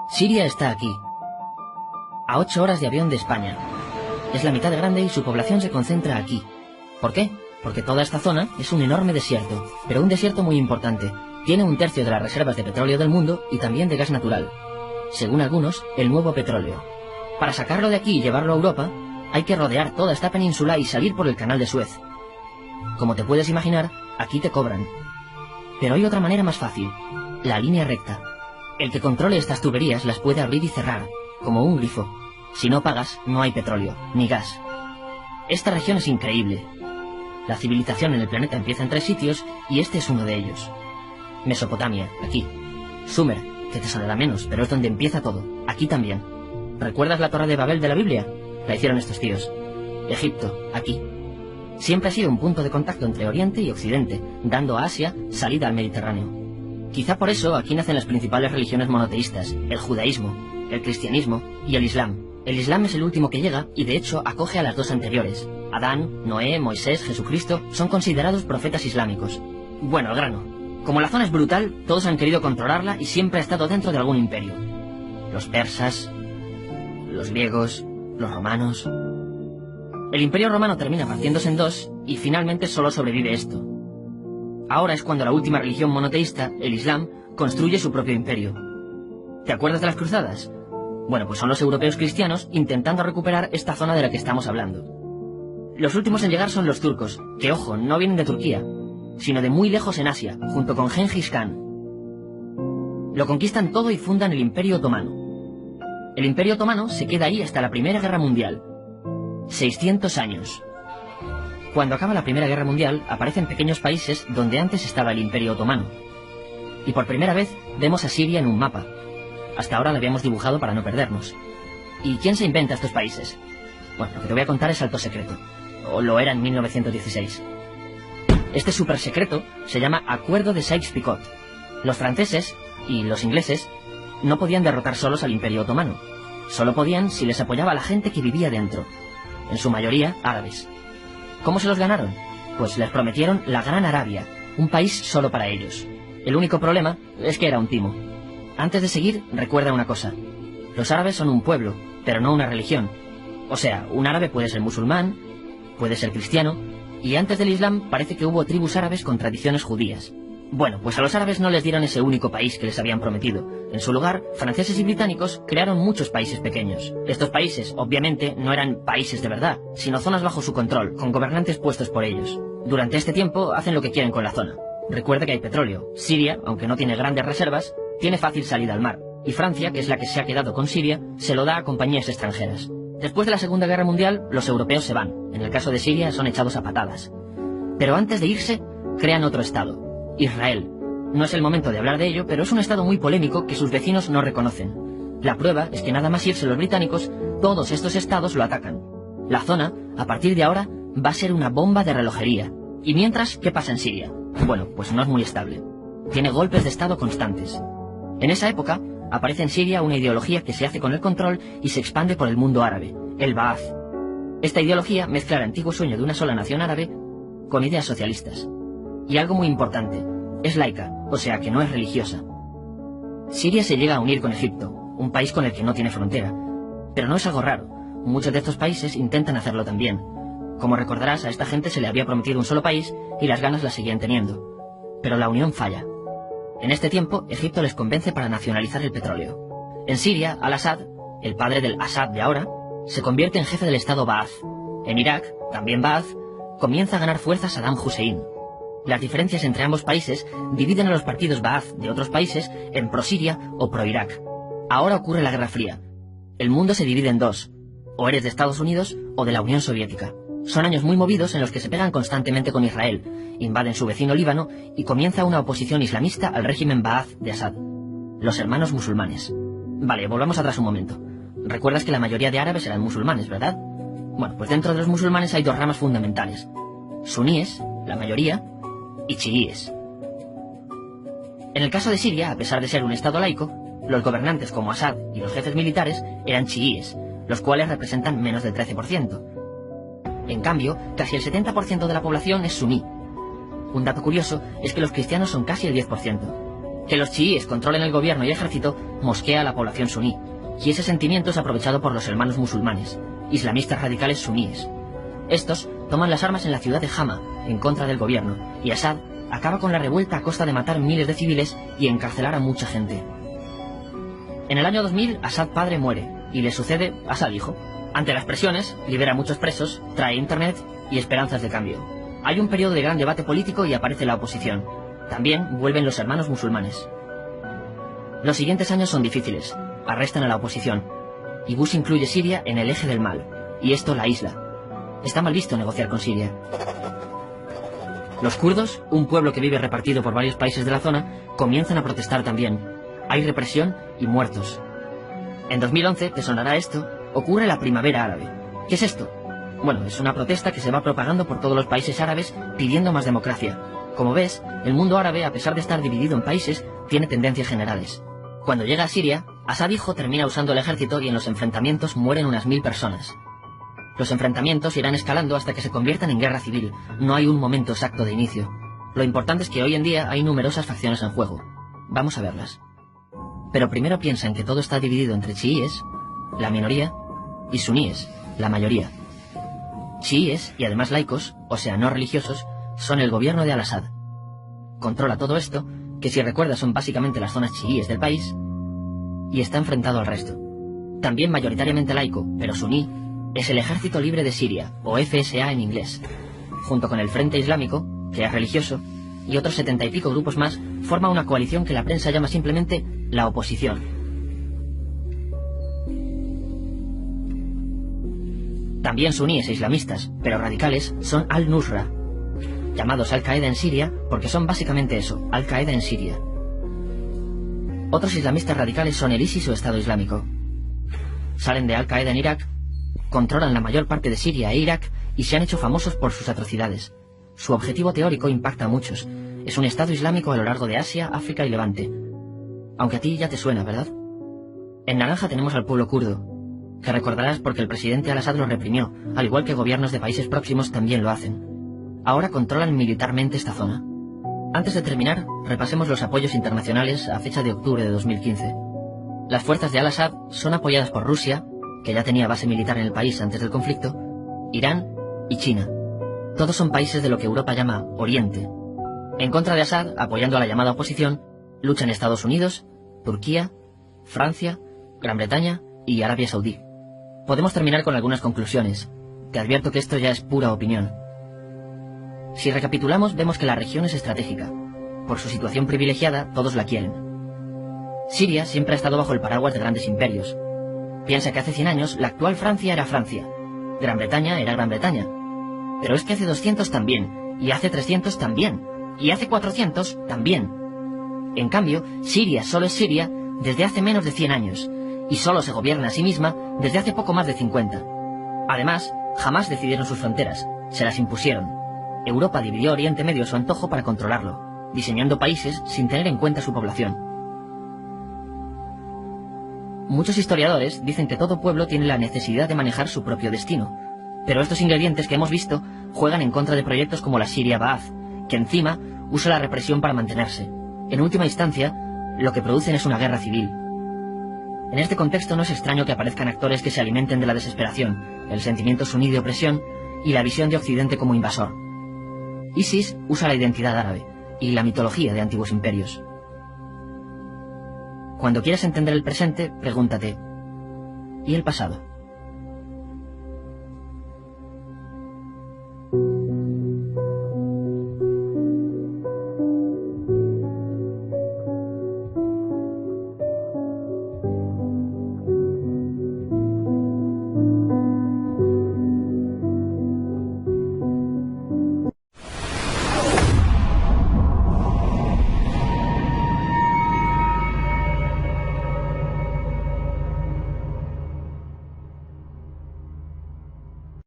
Siria está aquí, a 8 horas de avión de España. Es la mitad de grande y su población se concentra aquí. ¿Por qué? Porque toda esta zona es un enorme desierto, pero un desierto muy importante. Tiene 1/3 de las reservas de petróleo del mundo y también de gas natural. Según algunos, el nuevo petróleo. Para sacarlo de aquí y llevarlo a Europa, hay que rodear toda esta península y salir por el canal de Suez. Como te puedes imaginar, aquí te cobran. Pero hay otra manera más fácil, la línea recta. El que controle estas tuberías las puede abrir y cerrar, como un grifo. Si no pagas, no hay petróleo, ni gas. Esta región es increíble. La civilización en el planeta empieza en 3 sitios y este es uno de ellos. Mesopotamia, aquí. Sumer, que te sonará menos, pero es donde empieza todo. Aquí también. ¿Recuerdas la Torre de Babel de la Biblia? La hicieron estos tíos. Egipto, aquí. Siempre ha sido un punto de contacto entre Oriente y Occidente, dando a Asia salida al Mediterráneo. Quizá por eso aquí nacen las principales religiones monoteístas, el judaísmo, el cristianismo y el islam. El islam es el último que llega y de hecho acoge a las 2 anteriores. Adán, Noé, Moisés, Jesucristo son considerados profetas islámicos. Bueno, al grano. Como la zona es brutal, todos han querido controlarla y siempre ha estado dentro de algún imperio. Los persas, los griegos, los romanos. El imperio romano termina partiéndose en 2 y finalmente solo sobrevive esto. Ahora es cuando la última religión monoteísta, el islam, construye su propio imperio. ¿Te acuerdas de las cruzadas? Bueno, pues son los europeos cristianos intentando recuperar esta zona de la que estamos hablando. Los últimos en llegar son los turcos, que ojo, no vienen de Turquía, sino de muy lejos en Asia, junto con Gengis Khan. Lo conquistan todo y fundan el Imperio Otomano. El Imperio Otomano se queda ahí hasta la Primera Guerra Mundial. 600 años. Cuando acaba la Primera Guerra Mundial, aparecen pequeños países donde antes estaba el Imperio Otomano. Y por primera vez vemos a Siria en un mapa. Hasta ahora la habíamos dibujado para no perdernos. ¿Y quién se inventa estos países? Bueno, lo que te voy a contar es alto secreto. O lo era en 1916. Este súper secreto se llama Acuerdo de Sykes-Picot. Los franceses y los ingleses no podían derrotar solos al Imperio Otomano. Solo podían si les apoyaba la gente que vivía dentro. En su mayoría árabes. ¿Cómo se los ganaron? Pues les prometieron la Gran Arabia, un país solo para ellos. El único problema es que era un timo. Antes de seguir, recuerda una cosa. Los árabes son un pueblo, pero no una religión. O sea, un árabe puede ser musulmán, puede ser cristiano, y antes del Islam parece que hubo tribus árabes con tradiciones judías. Bueno, pues a los árabes no les dieron ese único país que les habían prometido. En su lugar, franceses y británicos crearon muchos países pequeños. Estos países, obviamente, no eran países de verdad, sino zonas bajo su control, con gobernantes puestos por ellos. Durante este tiempo hacen lo que quieren con la zona. Recuerda que hay petróleo. Siria, aunque no tiene grandes reservas, tiene fácil salida al mar. Y Francia, que es la que se ha quedado con Siria, se lo da a compañías extranjeras. Después de la Segunda Guerra Mundial, los europeos se van. En el caso de Siria, son echados a patadas. Pero antes de irse, crean otro estado. Israel. No es el momento de hablar de ello, pero es un estado muy polémico que sus vecinos no reconocen. La prueba es que nada más irse los británicos, todos estos estados lo atacan. La zona, a partir de ahora, va a ser una bomba de relojería. Y mientras, ¿qué pasa en Siria? Bueno, pues no es muy estable. Tiene golpes de estado constantes. En esa época, aparece en Siria una ideología que se hace con el control y se expande por el mundo árabe, el Ba'ath. Esta ideología mezcla el antiguo sueño de una sola nación árabe con ideas socialistas. Y algo muy importante, es laica, o sea que no es religiosa. Siria se llega a unir con Egipto, un país con el que no tiene frontera. Pero no es algo raro, muchos de estos países intentan hacerlo también. Como recordarás, a esta gente se le había prometido un solo país y las ganas las seguían teniendo. Pero la unión falla. En este tiempo, Egipto les convence para nacionalizar el petróleo. En Siria, Al-Assad, el padre del Assad de ahora, se convierte en jefe del estado Ba'ath. En Irak, también Ba'ath, comienza a ganar fuerza Saddam Hussein. Las diferencias entre ambos países dividen a los partidos Ba'ath de otros países en pro-Siria o pro-Irak. Ahora ocurre la Guerra Fría. El mundo se divide en 2. O eres de Estados Unidos o de la Unión Soviética. Son años muy movidos en los que se pegan constantemente con Israel, invaden su vecino Líbano y comienza una oposición islamista al régimen Ba'ath de Assad. Los hermanos musulmanes. Vale, volvamos atrás un momento. Recuerdas que la mayoría de árabes eran musulmanes, ¿verdad? Bueno, pues dentro de los musulmanes hay 2 ramas fundamentales. Suníes, la mayoría, y chiíes. En el caso de Siria, a pesar de ser un estado laico, los gobernantes como Assad y los jefes militares eran chiíes, los cuales representan menos del 13%. En cambio, casi el 70% de la población es suní. Un dato curioso es que los cristianos son casi el 10%. Que los chiíes controlen el gobierno y ejército mosquea a la población suní, y ese sentimiento es aprovechado por los hermanos musulmanes, islamistas radicales suníes. Estos toman las armas en la ciudad de Hama, en contra del gobierno, y Assad acaba con la revuelta a costa de matar miles de civiles y encarcelar a mucha gente. En el año 2000, Assad padre muere, y le sucede Assad hijo. Ante las presiones, libera a muchos presos, trae internet y esperanzas de cambio. Hay un periodo de gran debate político y aparece la oposición. También vuelven los hermanos musulmanes. Los siguientes años son difíciles. Arrestan a la oposición. Y Bush incluye Siria en el eje del mal, y esto la isla. Está mal visto negociar con Siria. Los kurdos, un pueblo que vive repartido por varios países de la zona, comienzan a protestar también. Hay represión y muertos. En 2011, te sonará esto, ocurre la Primavera Árabe. ¿Qué es esto? Bueno, es una protesta que se va propagando por todos los países árabes pidiendo más democracia. Como ves, el mundo árabe, a pesar de estar dividido en países, tiene tendencias generales. Cuando llega a Siria, Assad hijo termina usando el ejército y en los enfrentamientos mueren unas 1000 personas. Los enfrentamientos irán escalando hasta que se conviertan en guerra civil. No hay un momento exacto de inicio. Lo importante es que hoy en día hay numerosas facciones en juego. Vamos a verlas. Pero primero piensa en que todo está dividido entre chiíes, la minoría, y suníes, la mayoría. Chiíes, y además laicos, o sea, no religiosos, son el gobierno de Al-Assad. Controla todo esto, que si recuerdas son básicamente las zonas chiíes del país, y está enfrentado al resto. También mayoritariamente laico, pero suní, es el Ejército Libre de Siria, o FSA en inglés. Junto con el Frente Islámico, que es religioso, y otros 70 y pico grupos más, forma una coalición que la prensa llama simplemente la oposición. También suníes e islamistas, pero radicales, son Al-Nusra, llamados Al-Qaeda en Siria porque son básicamente eso, Al-Qaeda en Siria. Otros islamistas radicales son el ISIS o Estado Islámico. Salen de Al-Qaeda en Irak, controlan la mayor parte de Siria e Irak y se han hecho famosos por sus atrocidades. Su objetivo teórico impacta a muchos. Es un Estado Islámico a lo largo de Asia, África y Levante. Aunque a ti ya te suena, ¿verdad? En naranja tenemos al pueblo kurdo, que recordarás porque el presidente Al-Assad lo reprimió, al igual que gobiernos de países próximos también lo hacen. Ahora controlan militarmente esta zona. Antes de terminar, repasemos los apoyos internacionales a fecha de octubre de 2015. Las fuerzas de Al-Assad son apoyadas por Rusia, que ya tenía base militar en el país antes del conflicto, Irán y China. Todos son países de lo que Europa llama Oriente. En contra de Assad, apoyando a la llamada oposición, luchan Estados Unidos, Turquía, Francia, Gran Bretaña y Arabia Saudí. Podemos terminar con algunas conclusiones. Te advierto que esto ya es pura opinión. Si recapitulamos, vemos que la región es estratégica. Por su situación privilegiada, todos la quieren. Siria siempre ha estado bajo el paraguas de grandes imperios. Piensa que hace 100 años la actual Francia era Francia. Gran Bretaña era Gran Bretaña. Pero es que hace 200 también, y hace 300 también, y hace 400 también. En cambio, Siria solo es Siria desde hace menos de 100 años, y solo se gobierna a sí misma desde hace poco más de 50. Además, jamás decidieron sus fronteras, se las impusieron. Europa dividió Oriente Medio a su antojo para controlarlo, diseñando países sin tener en cuenta su población. Muchos historiadores dicen que todo pueblo tiene la necesidad de manejar su propio destino, pero estos ingredientes que hemos visto juegan en contra de proyectos como la Siria Ba'ath, que encima usa la represión para mantenerse. En última instancia, lo que producen es una guerra civil. En este contexto no es extraño que aparezcan actores que se alimenten de la desesperación, el sentimiento suní de opresión y la visión de Occidente como invasor. ISIS usa la identidad árabe y la mitología de antiguos imperios. Cuando quieras entender el presente, pregúntate, ¿y el pasado?